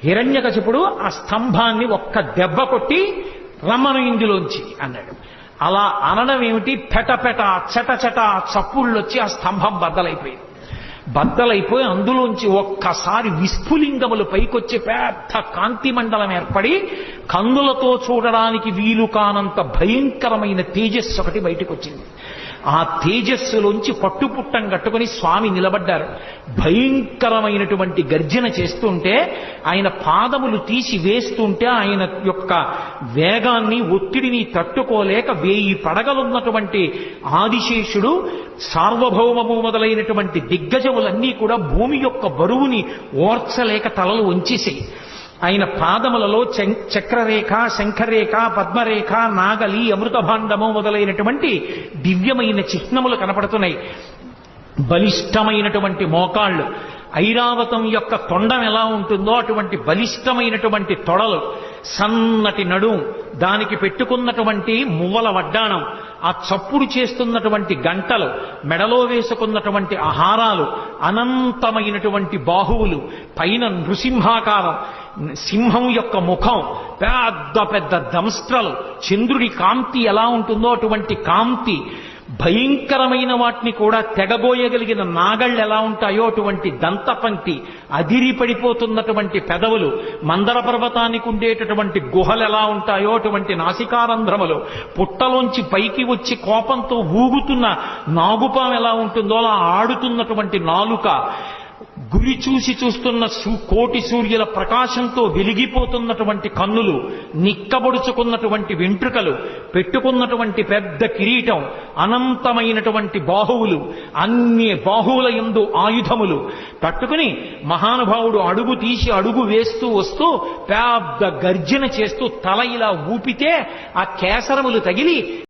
హిరణ్యకశిపుడు ఆ స్తంభాన్ని ఒక్క దెబ్బ కొట్టి రమ్మను ఇందులోంచి అన్నాడు. అలా అనడం ఏమిటి? పెటపెట చటచట చప్పుళ్ళొచ్చి ఆ స్తంభం బద్దలైపోయింది. బద్దలైపోయి అందులోంచి ఒక్కసారి విస్ఫులింగములు పైకొచ్చి పెద్ద కాంతి మండలం ఏర్పడి కన్నులతో చూడడానికి వీలు కానంత భయంకరమైన తేజస్సు ఒకటి బయటకు వచ్చింది. ఆ తేజస్సులోంచి పట్టుపుట్టం కట్టుకుని స్వామి నిలబడ్డారు. భయంకరమైనటువంటి గర్జన చేస్తుంటే ఆయన పాదములు తీసి వేస్తుంటే ఆయన యొక్క వేగాన్ని ఒత్తిడిని తట్టుకోలేక 1000 పడగలున్నటువంటి ఆదిశేషుడు సార్వభౌమము మొదలైనటువంటి దిగ్గజములన్నీ కూడా భూమి యొక్క బరువుని ఓర్చలేక తలలు వంచేసాయి. ఆయన పాదములలో చక్రరేఖ, శంఖరేఖ, పద్మరేఖ, నాగలి, అమృతభాండము మొదలైనటువంటి దివ్యమైన చిహ్నములు కనపడుతున్నాయి. బలిష్టమైనటువంటి మోకాళ్ళు, ఐరావతం యొక్క తొండం ఎలా ఉంటుందో అటువంటి బలిష్టమైనటువంటి తొడలు, సన్నటి నడుం, దానికి పెట్టుకున్నటువంటి మువ్వల వడ్డాణం, ఆ చప్పుడు చేస్తున్నటువంటి గంటలు, మెడలో వేసుకున్నటువంటి ఆహారాలు, అనంతమైనటువంటి బాహువులు, పైన నృసింహాకారం, సింహం యొక్క ముఖం, పెద్ద పెద్ద దంస్ట్రలు, చంద్రుడి కాంతి ఎలా ఉంటుందో అటువంటి కాంతి, భయంకరమైన వాటిని కూడా తెగబోయగలిగిన నాగళ్ళు ఎలా ఉంటాయో అటువంటి దంతపంక్తి, అదిరి పడిపోతున్నటువంటి పెదవులు, మందర పర్వతానికి ఉండేటటువంటి గుహలు ఎలా ఉంటాయో అటువంటి నాసికారంధ్రములు, పుట్టలోంచి పైకి వచ్చి కోపంతో ఊగుతున్న నాగుపాం ఎలా ఉంటుందో అలా ఆడుతున్నటువంటి నాలుక, గురి చూసి చూస్తున్న కోటి సూర్యుల ప్రకాశంతో వెలిగిపోతున్నటువంటి కన్నులు, నిక్కబొడుచుకున్నటువంటి వెంట్రుకలు, పెట్టుకున్నటువంటి పెద్ద కిరీటం, అనంతమైనటువంటి బాహువులు, అన్ని బాహువుల యందు ఆయుధములు పట్టుకుని మహానుభావుడు అడుగు తీసి అడుగు వేస్తూ వస్తూ పెద్ద గర్జన చేస్తూ తల ఇలా ఊపితే ఆ కేసరములు తగిలి